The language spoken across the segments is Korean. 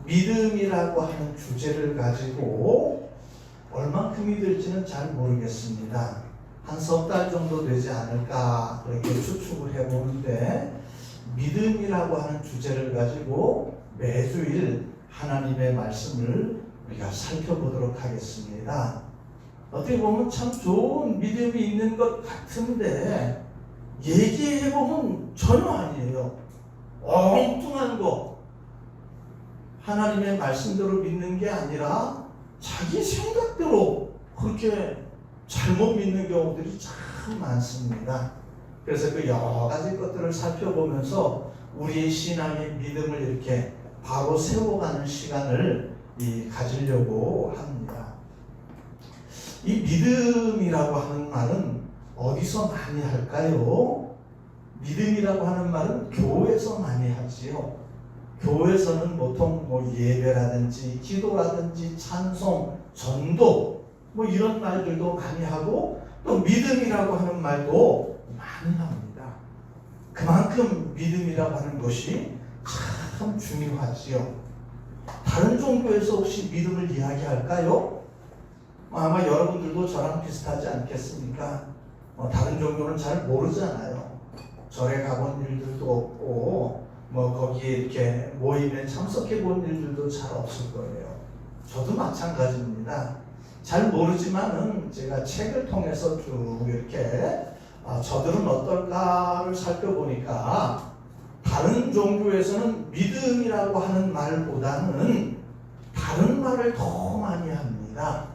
믿음이라고 하는 주제를 가지고 얼만큼이 될지는 잘 모르겠습니다. 한 석 달 정도 되지 않을까 그렇게 추측을 해보는데, 믿음이라고 하는 주제를 가지고 매주일 하나님의 말씀을 우리가 살펴보도록 하겠습니다. 어떻게 보면 참 좋은 믿음이 있는 것 같은데 얘기해보면 전혀 아니에요. 엉뚱한 거, 하나님의 말씀대로 믿는 게 아니라 자기 생각대로 그렇게 잘못 믿는 경우들이 참 많습니다. 그래서 그 여러 가지 것들을 살펴보면서 우리의 신앙의 믿음을 이렇게 바로 세워가는 시간을 가지려고 합니다. 이 믿음이라고 하는 말은 어디서 많이 할까요? 믿음이라고 하는 말은 교회에서 많이 하지요. 교회에서는 보통 예배라든지 기도라든지 찬송, 전도 이런 말들도 많이 하고, 또 믿음이라고 하는 말도 많이 합니다. 그만큼 믿음이라고 하는 것이 참 중요하지요. 다른 종교에서 혹시 믿음을 이야기할까요? 아마 여러분들도 저랑 비슷하지 않겠습니까? 다른 종교는 잘 모르잖아요. 절에 가본 일들도 없고 거기에 이렇게 모임에 참석해 본 일들도 잘 없을 거예요. 저도 마찬가지입니다. 잘 모르지만은 제가 책을 통해서 쭉 이렇게 저들은 어떨까를 살펴보니까, 다른 종교에서는 믿음이라고 하는 말보다는 다른 말을 더 많이 합니다.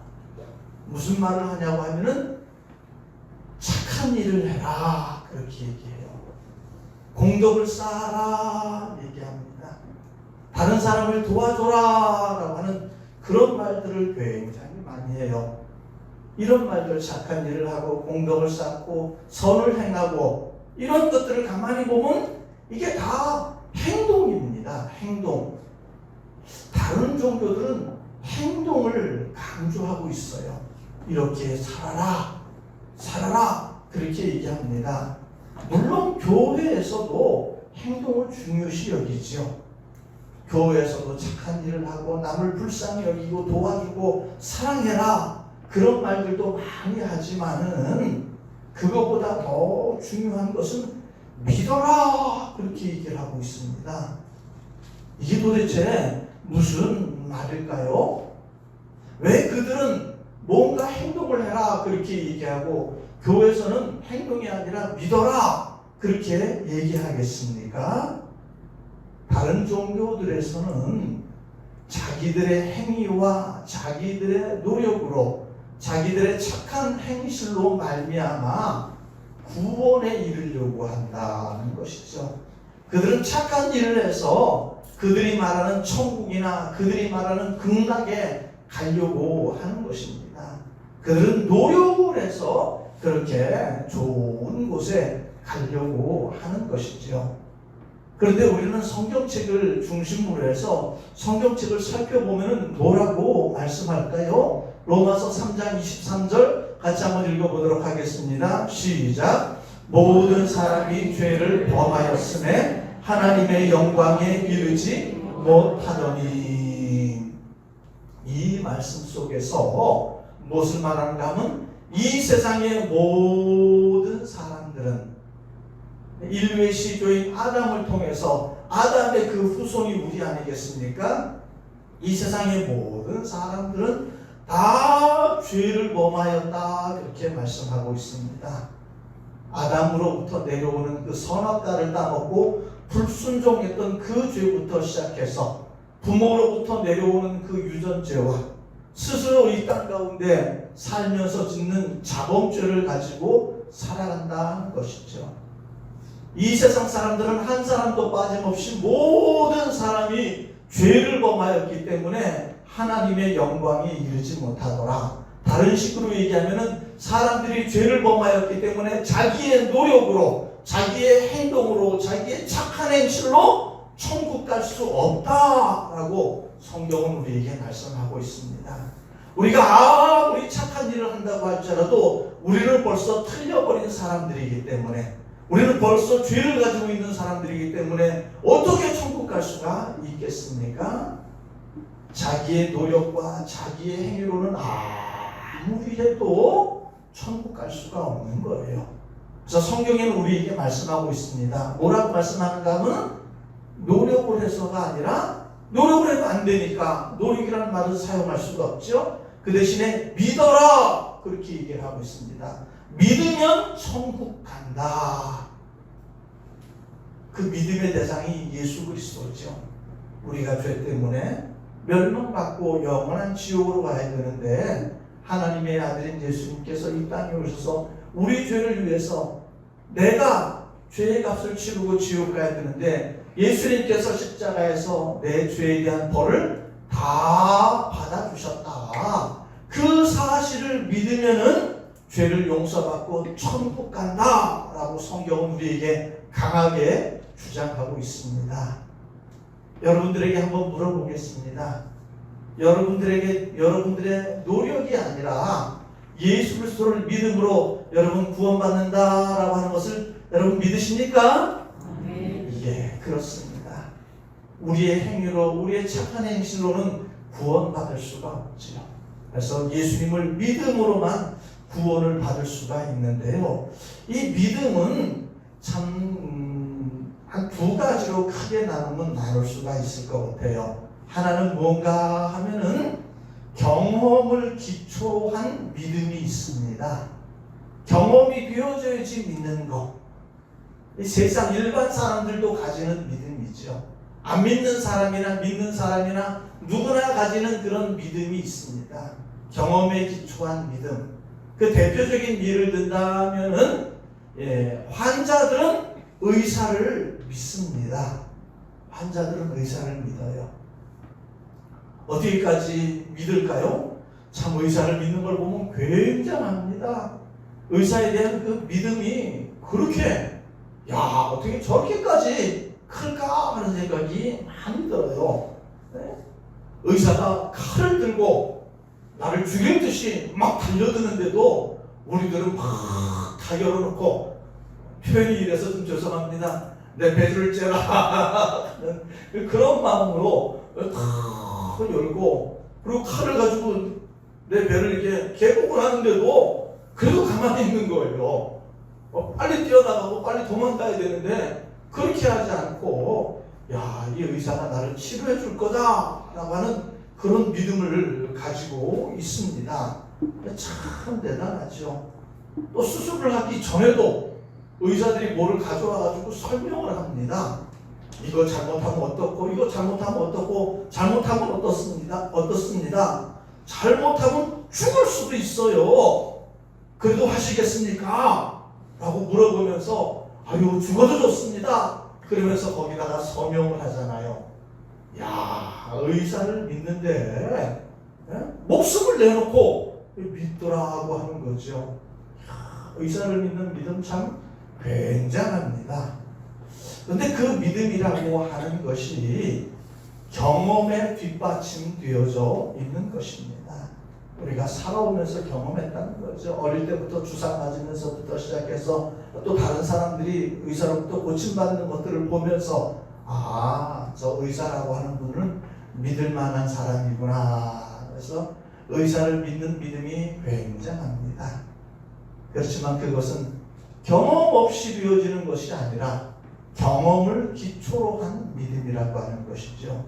무슨 말을 하냐고 하면은 착한 일을 해라 그렇게 얘기해요. 공덕을 쌓아라 얘기합니다. 다른 사람을 도와줘라 라고 하는 그런 말들을 굉장히 많이 해요. 이런 말들, 착한 일을 하고 공덕을 쌓고 선을 행하고 이런 것들을 가만히 보면 이게 다 행동입니다. 행동. 다른 종교들은 행동을 강조하고 있어요. 이렇게 살아라, 살아라 그렇게 얘기합니다. 물론 교회에서도 행동을 중요시 여기죠. 교회에서도 착한 일을 하고 남을 불쌍히 여기고 도와주고 사랑해라 그런 말들도 많이 하지만은, 그것보다 더 중요한 것은 믿어라 그렇게 얘기를 하고 있습니다. 이게 도대체 무슨 말일까요? 왜 그들은 뭔가 행동을 해라 그렇게 얘기하고 교회에서는 행동이 아니라 믿어라 그렇게 얘기하겠습니까? 다른 종교들에서는 자기들의 행위와 자기들의 노력으로 자기들의 착한 행실로 말미암아 구원에 이르려고 한다는 것이죠. 그들은 착한 일을 해서 그들이 말하는 천국이나 그들이 말하는 극락에 가려고 하는 것입니다. 그들은 노력을 해서 그렇게 좋은 곳에 가려고 하는 것이죠. 그런데 우리는 성경책을 중심으로 해서 성경책을 살펴보면 뭐라고 말씀할까요? 로마서 3장 23절 같이 한번 읽어보도록 하겠습니다. 시작. 모든 사람이 죄를 범하였음에 하나님의 영광에 이르지 못하더니. 이 말씀 속에서 무엇을 말하는가 하면, 이 세상의 모든 사람들은 인류의 시조인 아담을 통해서, 아담의 그 후손이 우리 아니겠습니까? 이 세상의 모든 사람들은 다 죄를 범하였다 그렇게 말씀하고 있습니다. 아담으로부터 내려오는 그 선악과를 따먹고 불순종했던 그 죄부터 시작해서 부모로부터 내려오는 그 유전죄와 스스로 이 땅 가운데 살면서 짓는 자범죄를 가지고 살아간다는 것이죠. 이 세상 사람들은 한 사람도 빠짐없이 모든 사람이 죄를 범하였기 때문에 하나님의 영광에 이르지 못하더라. 다른 식으로 얘기하면은 사람들이 죄를 범하였기 때문에 자기의 노력으로, 자기의 행동으로, 자기의 착한 행실로 천국 갈 수 없다라고 성경은 우리에게 말씀하고 있습니다. 우리가 아무리 착한 일을 한다고 할지라도 우리는 벌써 틀려버린 사람들이기 때문에, 우리는 벌써 죄를 가지고 있는 사람들이기 때문에 어떻게 천국 갈 수가 있겠습니까? 자기의 노력과 자기의 행위로는 아무리 해도 천국 갈 수가 없는 거예요. 그래서 성경에는 우리에게 말씀하고 있습니다. 뭐라고 말씀하는가 하면 노력을 해서가 아니라 노력을 해도 안 되니까 노력이라는 말을 사용할 수가 없죠. 그 대신에 믿어라 그렇게 얘기를 하고 있습니다. 믿으면 천국 간다. 그 믿음의 대상이 예수 그리스도죠. 우리가 죄 때문에 멸망받고 영원한 지옥으로 가야 되는데 하나님의 아들인 예수님께서 이 땅에 오셔서 우리 죄를 위해서 내가 죄의 값을 치르고 지옥 가야 되는데 예수님께서 십자가에서 내 죄에 대한 벌을 다 받아주셨다. 그 사실을 믿으면은 죄를 용서받고 천국 간다 라고 성경은 우리에게 강하게 주장하고 있습니다. 여러분들에게 한번 물어보겠습니다. 여러분들의 노력이 아니라 예수 그리스도를 믿음으로 여러분 구원받는다라고 하는 것을 여러분 믿으십니까? 네. 예, 그렇습니다. 우리의 행위로, 우리의 착한 행실로는 구원받을 수가 없지요. 그래서 예수님을 믿음으로만 구원을 받을 수가 있는데요. 이 믿음은 참 한 두 가지로 크게 나눌 수가 있을 것 같아요. 하나는 뭔가 하면은 경험을 기초로 한 믿음이 있습니다. 경험이 되어져야지 믿는 것. 세상 일반 사람들도 가지는 믿음이죠. 안 믿는 사람이나 믿는 사람이나 누구나 가지는 그런 믿음이 있습니다. 경험에 기초한 믿음. 그 대표적인 예를 든다면은 환자들은 의사를 믿습니다. 환자들은 의사를 믿어요. 어디까지 믿을까요? 참 의사를 믿는 걸 보면 굉장합니다. 의사에 대한 그 믿음이 그렇게 어떻게 저렇게까지 클까 하는 생각이 많이 들어요. 네? 의사가 칼을 들고 나를 죽일 듯이 막 달려드는데도 우리들은 막 다 열어놓고, 표현이 이래서 좀 죄송합니다. 내 배를 째라 그런 마음으로 다 열고, 그리고 칼을 가지고 내 배를 이렇게 개복을 하는데도 그래도 가만히 있는 거예요. 빨리 뛰어나가고 빨리 도망가야 되는데 그렇게 하지 않고 이 의사가 나를 치료해 줄 거다라고 하는 그런 믿음을 가지고 있습니다. 참 대단하죠. 또 수술을 하기 전에도 의사들이 뭐를 가져와가지고 설명을 합니다. 이거 잘못하면 어떻고, 이거 잘못하면 어떻고, 잘못하면 어떻습니다. 잘못하면 죽을 수도 있어요. 그래도 하시겠습니까? 라고 물어보면서 죽어도 좋습니다. 그러면서 거기다가 서명을 하잖아요. 의사를 믿는데 목숨을 내놓고 믿더라고 하는 거죠. 의사를 믿는 믿음 참 굉장합니다. 그런데 그 믿음이라고 하는 것이 경험에 뒷받침되어져 있는 것입니다. 우리가 살아오면서 경험했다는 거죠. 어릴 때부터 주사 맞으면서부터 시작해서 또 다른 사람들이 의사로부터 고침받는 것들을 보면서 저 의사라고 하는 분은 믿을 만한 사람이구나. 그래서 의사를 믿는 믿음이 굉장합니다. 그렇지만 그것은 경험 없이 되어지는 것이 아니라 경험을 기초로 한 믿음이라고 하는 것이죠.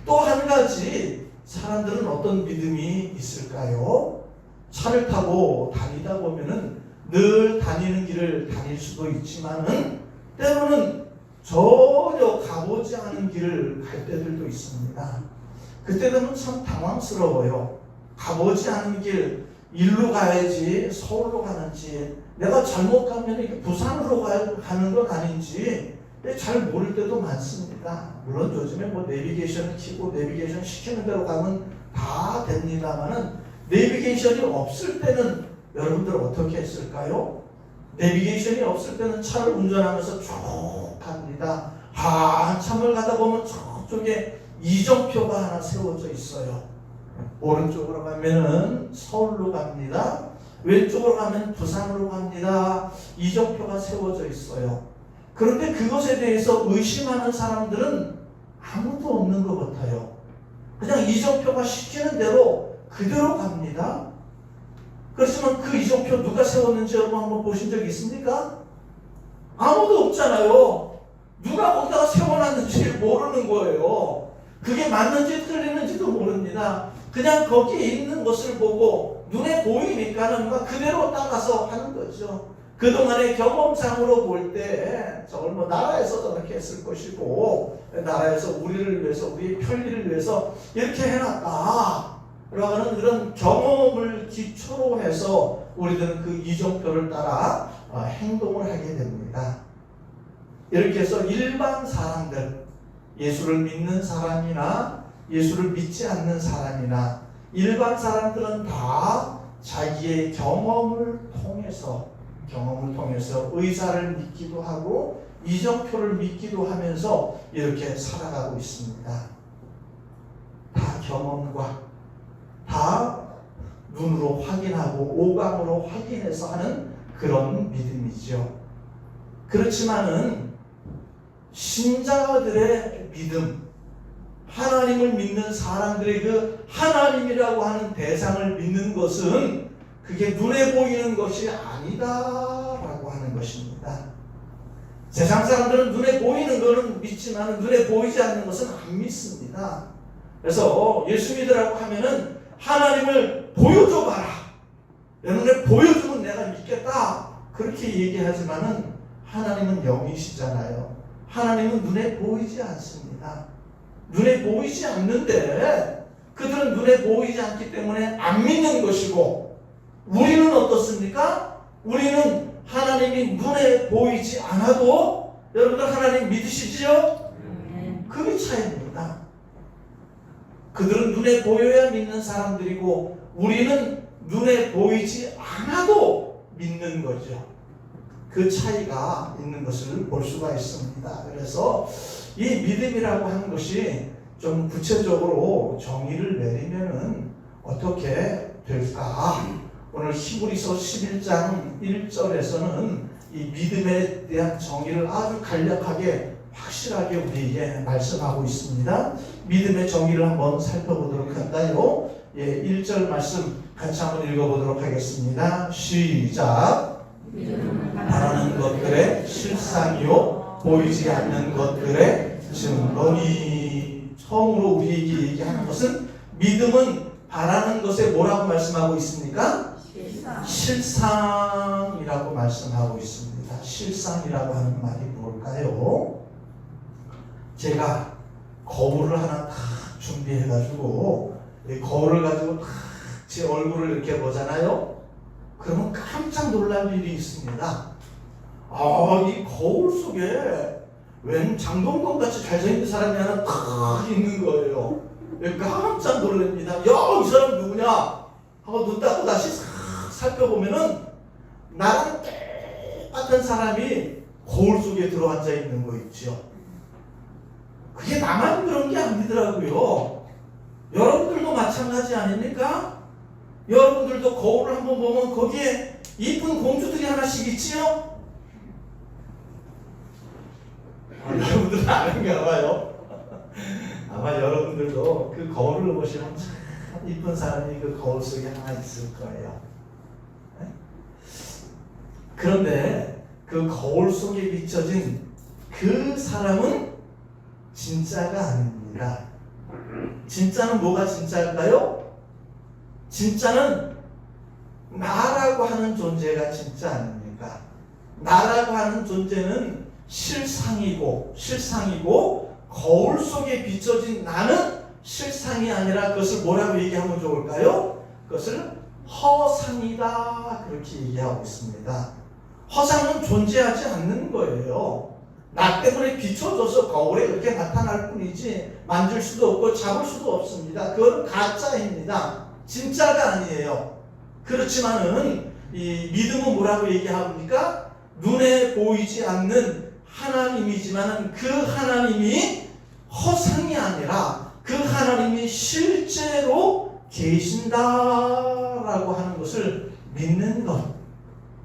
또 한 가지 사람들은 어떤 믿음이 있을까요? 차를 타고 다니다 보면은 늘 다니는 길을 다닐 수도 있지만은 때로는 전혀 가보지 않은 길을 갈 때들도 있습니다. 그때는 참 당황스러워요. 가보지 않은 길, 일로 가야지 서울로 가는지, 내가 잘못 가면 부산으로 가는 건 아닌지 잘 모를 때도 많습니다. 물론 요즘에 내비게이션을 켜고 내비게이션 시키는 대로 가면 다 됩니다만은 내비게이션이 없을 때는 여러분들 어떻게 했을까요? 내비게이션이 없을 때는 차를 운전하면서 쭉 갑니다. 한참을 가다 보면 저쪽에 이정표가 하나 세워져 있어요. 오른쪽으로 가면은 서울로 갑니다. 왼쪽으로 가면 부산으로 갑니다. 이정표가 세워져 있어요. 그런데 그것에 대해서 의심하는 사람들은 아무도 없는 것 같아요. 그냥 이정표가 시키는 대로 그대로 갑니다. 그렇지만 그 이정표 누가 세웠는지 여러분 한번 보신 적 있습니까? 아무도 없잖아요. 누가 거기다가 세워놨는지 모르는 거예요. 그게 맞는지 틀리는지도 모릅니다. 그냥 거기에 있는 것을 보고 눈에 보이니까는 그대로 따라서 하는 거죠. 그동안의 경험상으로 볼 때 저걸 뭐 나라에서 저렇게 했을 것이고 나라에서 우리를 위해서 우리의 편리를 위해서 이렇게 해놨다 라는 그런 경험을 기초로 해서 우리들은 그 이정표를 따라 행동을 하게 됩니다. 이렇게 해서 일반 사람들, 예수를 믿는 사람이나 예수를 믿지 않는 사람이나 일반 사람들은 다 자기의 경험을 통해서 의사를 믿기도 하고 이정표를 믿기도 하면서 이렇게 살아가고 있습니다. 다 경험과 다 눈으로 확인하고 오감으로 확인해서 하는 그런 믿음이죠. 그렇지만은 신자들의 믿음, 하나님을 믿는 사람들의 그 하나님이라고 하는 대상을 믿는 것은 그게 눈에 보이는 것이 아니다라고 하는 것입니다. 세상 사람들은 눈에 보이는 것은 믿지만 눈에 보이지 않는 것은 안 믿습니다. 그래서 예수 믿으라고 하면은 하나님을 보여줘 봐라. 내 눈에 보여주면 내가 믿겠다. 그렇게 얘기하지만은 하나님은 영이시잖아요. 하나님은 눈에 보이지 않습니다. 눈에 보이지 않는데 그들은 눈에 보이지 않기 때문에 안 믿는 것이고 우리는 어떻습니까? 우리는 하나님이 눈에 보이지 않아도 여러분들 하나님 믿으시지요? 그게 차이입니다. 그들은 눈에 보여야 믿는 사람들이고 우리는 눈에 보이지 않아도 믿는 거죠. 그 차이가 있는 것을 볼 수가 있습니다. 그래서 이 믿음이라고 하는 것이 좀 구체적으로 정의를 내리면은 어떻게 될까? 오늘 히브리서 11장 1절에서는 이 믿음에 대한 정의를 아주 간략하게 확실하게 우리에게 말씀하고 있습니다. 믿음의 정의를 한번 살펴보도록 할까요? 1절 말씀 같이 한번 읽어보도록 하겠습니다. 시작. 바라는 것들의 실상이요 보이지 않는 것들의 증거니. 처음으로 우리에게 얘기하는 것은 믿음은 바라는 것에 뭐라고 말씀하고 있습니까? 실상이라고 말씀하고 있습니다. 실상이라고 하는 말이 뭘까요? 제가 거울을 하나 딱 준비해가지고 거울을 가지고 딱 제 얼굴을 이렇게 보잖아요. 그러면 깜짝 놀랄 일이 있습니다. 이 거울 속에 웬 장동건 같이 잘생긴 사람이 하나 딱 있는 거예요. 깜짝 놀랍니다. 야, 이 사람 누구냐? 하고 눈 닦고 다시 싹 살펴보면은 나랑 똑같은 사람이 거울 속에 들어앉아 있는 거 있죠. 그게 나만 그런 게 아니더라고요. 여러분들도 마찬가지 아닙니까? 여러분들도 거울을 한번 보면 거기에 이쁜 공주들이 하나씩 있지요? 여러분들은 아는가 봐요. 아마 여러분들도 그 거울을 보시면 참 이쁜 사람이 그 거울 속에 하나 있을 거예요. 네? 그런데 그 거울 속에 비춰진 그 사람은 진짜가 아닙니다. 진짜는 뭐가 진짜일까요? 진짜는 나라고 하는 존재가 진짜 아닙니까? 나라고 하는 존재는 실상이고 거울 속에 비춰진 나는 실상이 아니라 그것을 뭐라고 얘기하면 좋을까요? 그것을 허상이다 그렇게 얘기하고 있습니다. 허상은 존재하지 않는 거예요. 나 때문에 비춰져서 거울에 이렇게 나타날 뿐이지 만질 수도 없고 잡을 수도 없습니다. 그건 가짜입니다. 진짜가 아니에요. 그렇지만은 이 믿음은 뭐라고 얘기합니까? 눈에 보이지 않는 하나님이지만은 그 하나님이 허상이 아니라 그 하나님이 실제로 계신다라고 하는 것을 믿는 것,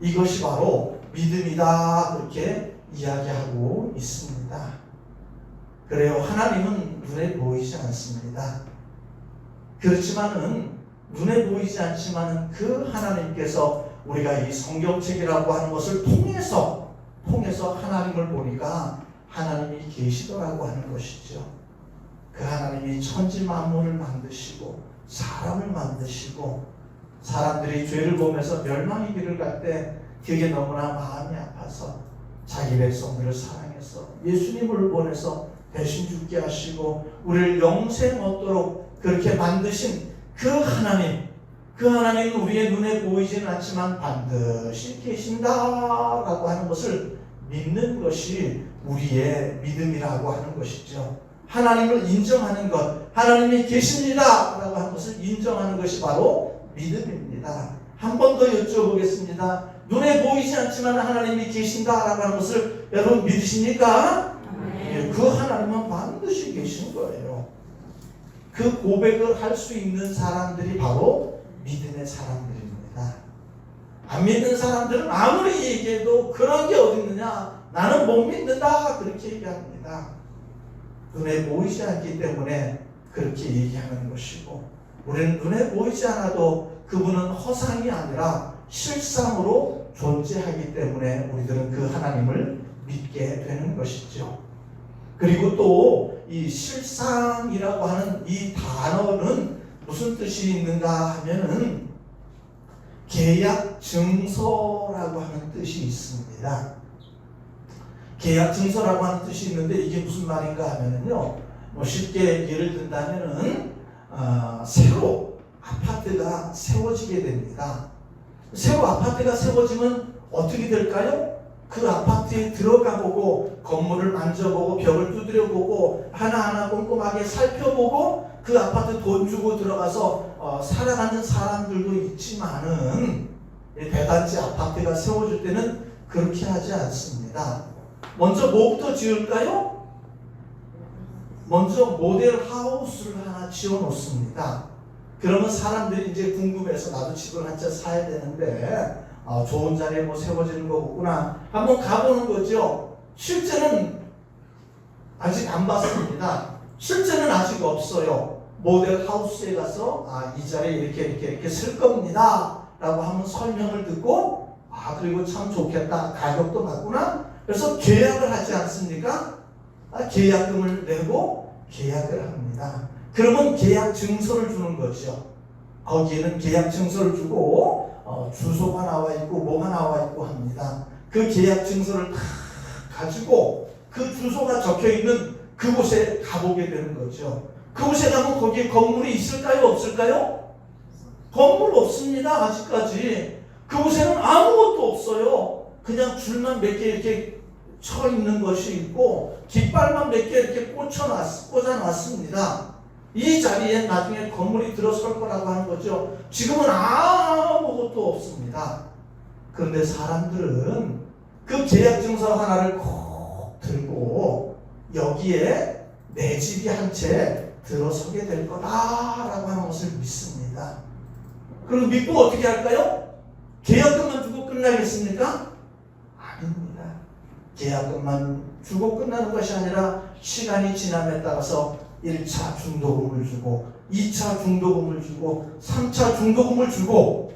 이것이 바로 믿음이다 그렇게 이야기하고 있습니다. 그래요. 하나님은 눈에 보이지 않습니다. 그렇지만은 눈에 보이지 않지만은 그 하나님께서 우리가 이 성경책이라고 하는 것을 통해서 하나님을 보니까 하나님이 계시더라고 하는 것이죠. 그 하나님이 천지 만물을 만드시고 사람을 만드시고 사람들이 죄를 보면서 멸망의 길을 갈 때 그게 너무나 마음이 아파서 자기 백성들을 사랑해서 예수님을 보내서 대신 죽게 하시고 우리를 영생 얻도록 그렇게 만드신 그 하나님은 우리의 눈에 보이지는 않지만 반드시 계신다라고 하는 것을 믿는 것이 우리의 믿음이라고 하는 것이죠. 하나님을 인정하는 것, 하나님이 계십니다라고 하는 것을 인정하는 것이 바로 믿음입니다. 한 번 더 여쭤보겠습니다. 눈에 보이지 않지만 하나님이 계신다라고 하는 것을 여러분 믿으십니까? 네. 그 하나님은 반드시 계신 거예요. 그 고백을 할 수 있는 사람들이 바로 믿음의 사람들입니다. 안 믿는 사람들은 아무리 얘기해도 그런 게 어디 있느냐, 나는 못 믿는다, 그렇게 얘기합니다. 눈에 보이지 않기 때문에 그렇게 얘기하는 것이고, 우리는 눈에 보이지 않아도 그분은 허상이 아니라 실상으로 존재하기 때문에 우리들은 그 하나님을 믿게 되는 것이죠. 그리고 또 이 실상이라고 하는 이 단어는 무슨 뜻이 있는가 하면은 계약 증서라고 하는 뜻이 있습니다. 계약 증서라고 하는 뜻이 있는데 이게 무슨 말인가 하면은요, 쉽게 예를 든다면은 새로 아파트가 세워지게 됩니다. 새로 아파트가 세워지면 어떻게 될까요? 그 아파트에 들어가 보고 건물을 만져보고 벽을 두드려 보고 하나하나 꼼꼼하게 살펴보고 그 아파트 돈 주고 들어가서 살아가는 사람들도 있지만은 대단지 아파트가 세워질 때는 그렇게 하지 않습니다. 먼저 뭐부터 지을까요? 먼저 모델 하우스를 하나 지어 놓습니다. 그러면 사람들이 이제 궁금해서 나도 집을 한 채 사야 되는데 좋은 자리에 뭐 세워지는 거구나 한번 가보는 거죠. 실제는 아직 안 봤습니다. 실제는 아직 없어요. 모델 하우스에 가서 이 자리에 이렇게 쓸 겁니다 라고 하면 설명을 듣고 그리고 참 좋겠다, 가격도 맞구나, 그래서 계약을 하지 않습니까? 계약금을 내고 계약을 합니다. 그러면 계약 증서를 주는 거죠. 거기에는 계약 증서를 주고 주소가 나와 있고 뭐가 나와 있고 합니다. 그 계약 증서를 다 가지고 그 주소가 적혀 있는 그곳에 가보게 되는 거죠. 그곳에 가면 거기에 건물이 있을까요? 없을까요? 건물 없습니다. 아직까지. 그곳에는 아무것도 없어요. 그냥 줄만 몇 개 이렇게 쳐 있는 것이 있고 깃발만 몇 개 이렇게 꽂아놨습니다. 이 자리에 나중에 건물이 들어설 거라고 하는 거죠. 지금은 아무것도 없습니다. 그런데 사람들은 그 계약 증서 하나를 콕 들고 여기에 내 집이 한 채 들어서게 될 거다라고 하는 것을 믿습니다. 그리고 믿고 어떻게 할까요? 계약금만 주고 끝나겠습니까? 아닙니다. 계약금만 주고 끝나는 것이 아니라 시간이 지남에 따라서 1차 중도금을 주고 2차 중도금을 주고 3차 중도금을 주고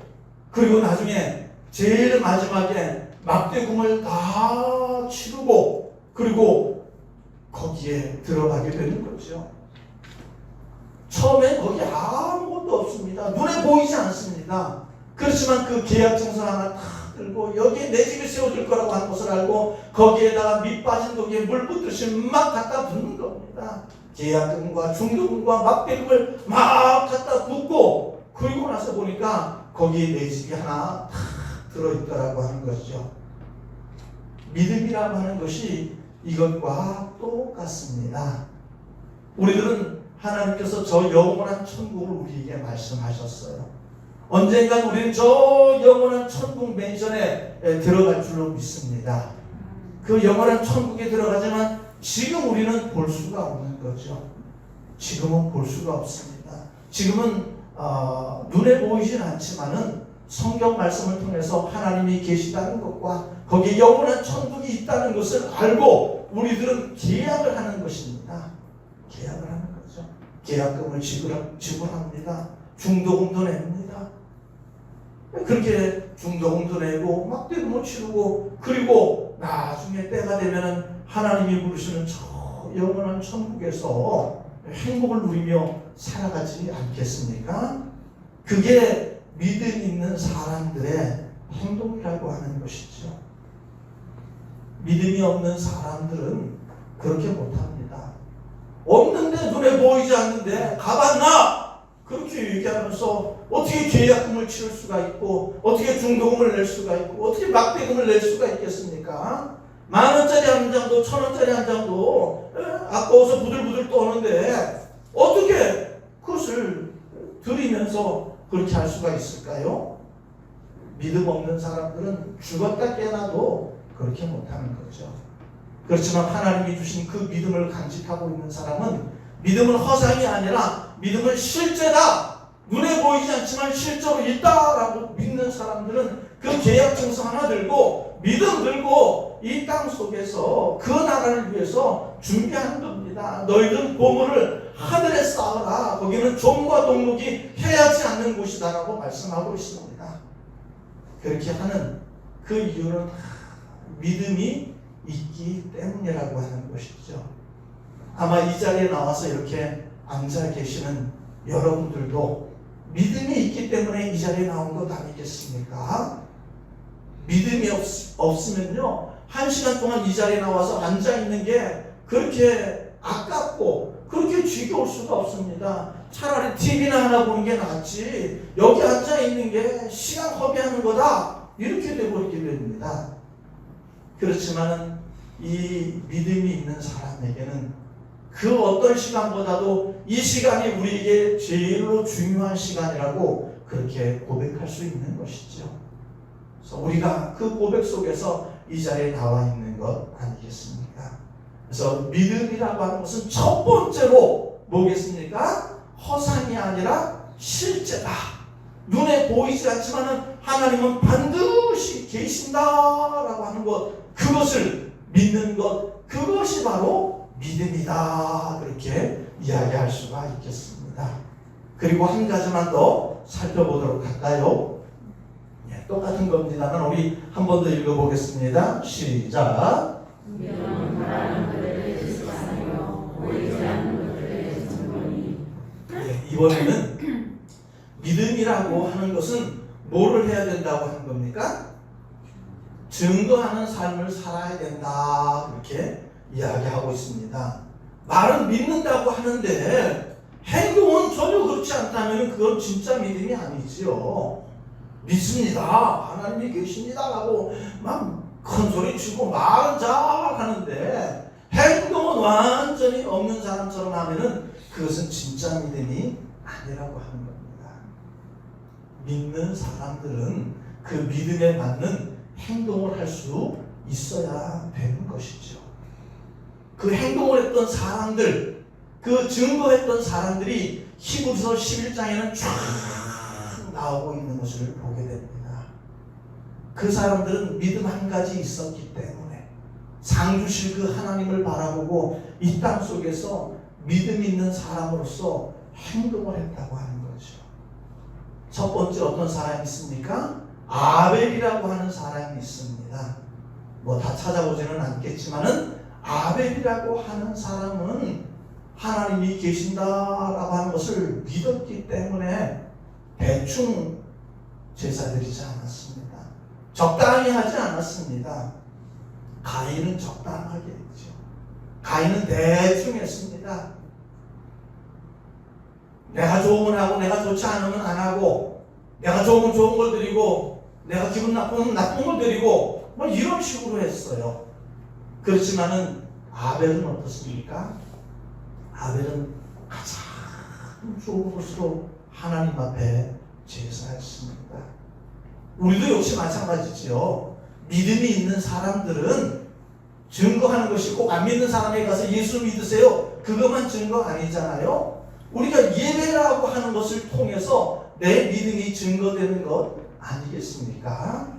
그리고 나중에 제일 마지막에 막대금을 다 치르고 그리고 거기에 들어가게 되는 거죠. 처음엔 거기 아무것도 없습니다. 눈에 보이지 않습니다. 그렇지만 그 계약증서 하나 다 들고 여기에 내 집이 세워질 거라고 하는 것을 알고 거기에다가 밑 빠진 독에 물 붓듯이 막 갖다 붓는 겁니다. 계약금과 중도금과 막대금을 막 갖다 붓고 그리고 나서 보니까 거기에 내 집이 하나 다 들어있더라고 하는 것이죠. 믿음이라고 하는 것이 이것과 똑같습니다. 우리들은 하나님께서 저 영원한 천국을 우리에게 말씀하셨어요. 언젠간 우리는 저 영원한 천국 맨션에 들어갈 줄로 믿습니다. 그 영원한 천국에 들어가지만 지금 우리는 볼 수가 없는 거죠. 지금은 볼 수가 없습니다. 지금은 눈에 보이진 않지만은 성경 말씀을 통해서 하나님이 계시다는 것과 거기에 영원한 천국이 있다는 것을 알고 우리들은 계약을 하는 것입니다. 계약을 하는 거죠. 계약금을 지불합니다. 중도금도 냅니다. 그렇게 중도금도 내고 막대금을 치르고, 그리고 나중에 때가 되면은 하나님이 부르시는 저 영원한 천국에서 행복을 누리며 살아가지 않겠습니까? 그게 믿음 있는 사람들의 행동이라고 하는 것이죠. 믿음이 없는 사람들은 그렇게 못합니다. 없는데, 눈에 보이지 않는데 가봤나? 그렇게 얘기하면서 어떻게 계약금을 치를 수가 있고, 어떻게 중도금을 낼 수가 있고, 어떻게 막대금을 낼 수가 있겠습니까? 10,000원짜리 한 장도 1,000원짜리 한 장도 아까워서 부들부들 떠는데 어떻게 그것을 드리면서 그렇게 할 수가 있을까요? 믿음 없는 사람들은 죽었다 깨어나도 그렇게 못하는 거죠. 그렇지만 하나님이 주신 그 믿음을 간직하고 있는 사람은 믿음은 허상이 아니라 믿음은 실제다. 눈에 보이지 않지만 실제로 있다라고 믿는 사람들은 그 계약 증서 하나 들고 믿음 들고 이 땅 속에서 그 나라를 위해서 준비하는 겁니다. 너희들은 보물을 하늘에 쌓으라. 거기는 종과 동록이 해하지 않는 곳이다라고 말씀하고 있습니다. 그렇게 하는 그 이유는 믿음이 있기 때문이라고 하는 것이죠. 아마 이 자리에 나와서 이렇게 앉아 계시는 여러분들도 믿음이 있기 때문에 이 자리에 나온 것 아니겠습니까? 믿음이 없으면요, 1시간 동안 이 자리에 나와서 앉아 있는 게 그렇게 아깝고 그렇게 지겨울 수가 없습니다. 차라리 TV나 하나 보는 게 낫지, 여기 앉아 있는 게 시간 허비하는 거다, 이렇게 되버리게 됩니다. 그렇지만 이 믿음이 있는 사람에게는 그 어떤 시간보다도 이 시간이 우리에게 제일로 중요한 시간이라고 그렇게 고백할 수 있는 것이죠. 그래서 우리가 그 고백 속에서 이 자리에 나와 있는 것 아니겠습니까? 그래서 믿음이라고 하는 것은 첫 번째로 뭐겠습니까? 허상이 아니라 실제다. 눈에 보이지 않지만 하나님은 반드시 계신다라고 하는 것, 그것을 믿는 것, 그것이 바로 믿음이다. 그렇게 이야기할 수가 있겠습니다. 그리고 한 가지만 더 살펴보도록 할까요? 똑같은 겁니다만 우리 한 번 더 읽어보겠습니다. 시작. 이번에는 믿음이라고 하는 것은 뭐를 해야 된다고 하는 겁니까? 증거하는 삶을 살아야 된다. 그렇게 이야기하고 있습니다. 말은 믿는다고 하는데 행동은 전혀 그렇지 않다면 그건 진짜 믿음이 아니지요. 믿습니다, 하나님이 계십니다라고 막 큰 소리 치고 말은 잘 하는데 행동은 완전히 없는 사람처럼 하면은 그것은 진짜 믿음이 아니라고 하는 겁니다. 믿는 사람들은 그 믿음에 맞는 행동을 할 수 있어야 되는 것이죠. 그 행동을 했던 사람들, 그 증거했던 사람들이 히브리서 11장에는 쫙 나오고 있는 것을 보게 됩니다. 그 사람들은 믿음 한 가지 있었기 때문에 상 주실 그 하나님을 바라보고 이 땅 속에서 믿음 있는 사람으로서 행동을 했다고 하는 거죠. 첫 번째 어떤 사람이 있습니까? 아벨이라고 하는 사람이 있습니다. 뭐 다 찾아보지는 않겠지만은 아벨이라고 하는 사람은 하나님이 계신다라고 하는 것을 믿었기 때문에 대충 제사 드리지 않았습니다. 적당히 하지 않았습니다. 가인은 적당하게 했죠. 가인은 대충 했습니다. 내가 좋으면 하고 내가 좋지 않으면 안 하고, 내가 좋으면 좋은 걸 드리고 내가 기분 나쁘면 나쁜 걸 드리고, 뭐 이런 식으로 했어요. 그렇지만은 아벨은 어떻습니까? 아벨은 가장 좋은 것으로 하나님 앞에 제사했습니다. 우리도 역시 마찬가지지요. 믿음이 있는 사람들은 증거하는 것이 꼭 안 믿는 사람에게 가서 예수 믿으세요, 그것만 증거 아니잖아요. 우리가 예배라고 하는 것을 통해서 내 믿음이 증거되는 것 아니겠습니까?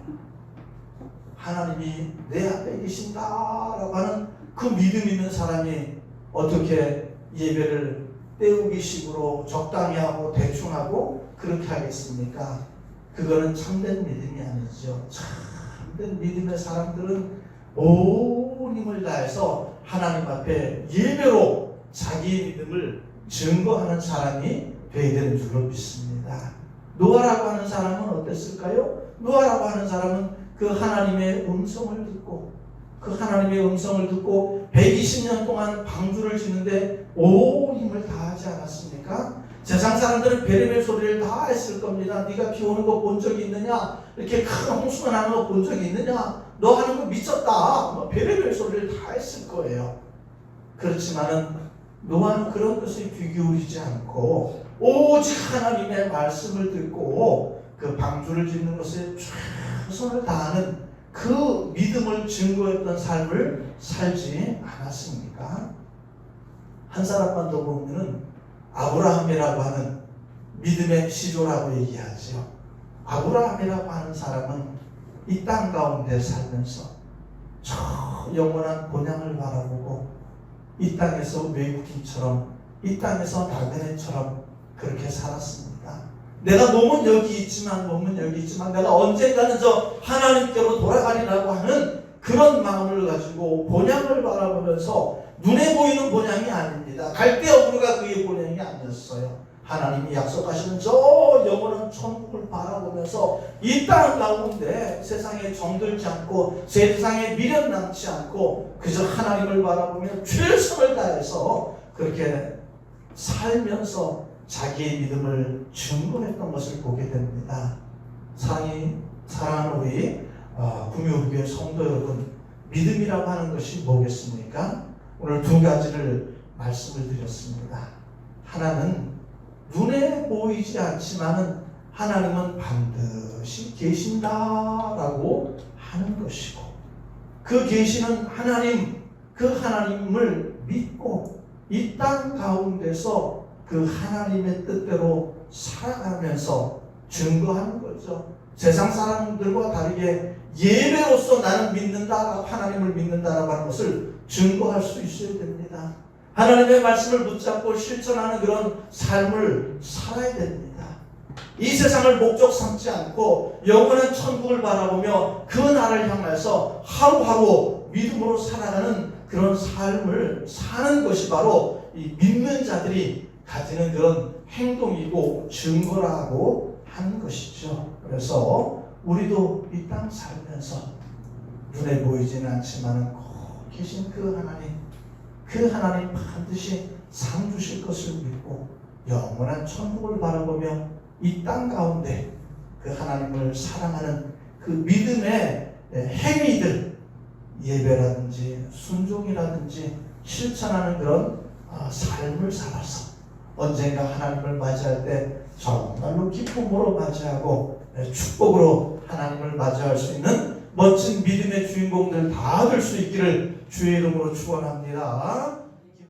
하나님이 내 앞에 계신다라고 하는 그 믿음 있는 사람이 어떻게 예배를 때우기식으로 적당히 하고 대충 하고 그렇게 하겠습니까? 그거는 참된 믿음이 아니죠. 참된 믿음의 사람들은 온 힘을 다해서 하나님 앞에 예배로 자기의 믿음을 증거하는 사람이 되어야 되는 줄로 믿습니다. 노아라고 하는 사람은 어땠을까요? 노아라고 하는 사람은 그 하나님의 음성을 듣고 120년 동안 방주를 짓는데 온 힘을 다하지 않았습니까? 세상 사람들은 별의별 소리를 다 했을 겁니다. 네가 비 오는 거 본 적이 있느냐? 이렇게 큰 홍수가 나는 거 본 적이 있느냐? 너 하는 거 미쳤다. 별의별 소리를 다 했을 거예요. 그렇지만은 노아는 그런 것에 귀 기울이지 않고 오직 하나님의 말씀을 듣고 그 방주를 짓는 것에 최선을 다하는 그 믿음을 증거했던 삶을 살지 않았습니까? 한 사람만 더 보면은 아브라함이라고 하는 믿음의 시조라고 얘기하죠. 아브라함이라고 하는 사람은 이 땅 가운데 살면서 저 영원한 본향을 바라보고 이 땅에서 외국인처럼 이 땅에서 나그네처럼 그렇게 살았습니다. 내가 몸은 여기 있지만 내가 언젠가는 저 하나님께로 돌아가리라고 하는 그런 마음을 가지고 본향을 바라보면서 눈에 보이는 본향이 아닙니다. 갈대어부르가 그의 본향이 아니었어요. 하나님이 약속하시는 저 영원한 천국을 바라보면서 이 땅 가운데 세상에 정들지 않고 세상에 미련 남지 않고 그저 하나님을 바라보며 최선을 다해서 그렇게 살면서 자기의 믿음을 증거했던 것을 보게 됩니다. 사랑하는 우리 구미호교회 성도 여러분, 믿음이라고 하는 것이 뭐겠습니까? 오늘 두 가지를 말씀을 드렸습니다. 하나는 눈에 보이지 않지만은 하나님은 반드시 계신다라고 하는 것이고, 그 계시는 하나님, 그 하나님을 믿고 이 땅 가운데서 그 하나님의 뜻대로 살아가면서 증거하는 거죠. 세상 사람들과 다르게 예배로서 나는 믿는다, 하나님을 믿는다라고 하는 것을 증거할 수 있어야 됩니다. 하나님의 말씀을 붙잡고 실천하는 그런 삶을 살아야 됩니다. 이 세상을 목적 삼지 않고 영원한 천국을 바라보며 그 날을 향해서 하루하루 믿음으로 살아가는 그런 삶을 사는 것이 바로 이 믿는 자들이 가지는 그런 행동이고 증거라고 하는 것이죠. 그래서 우리도 이 땅 살면서 눈에 보이지는 않지만 꼭 계신 그 하나님 반드시 상 주실 것을 믿고 영원한 천국을 바라보며 이 땅 가운데 그 하나님을 사랑하는 그 믿음의 행위들, 예배라든지 순종이라든지 실천하는 그런 삶을 살아서 언젠가 하나님을 맞이할 때 정말로 기쁨으로 맞이하고 축복으로 하나님을 맞이할 수 있는 멋진 믿음의 주인공들 다 될 수 있기를 주의 이름으로 축원합니다.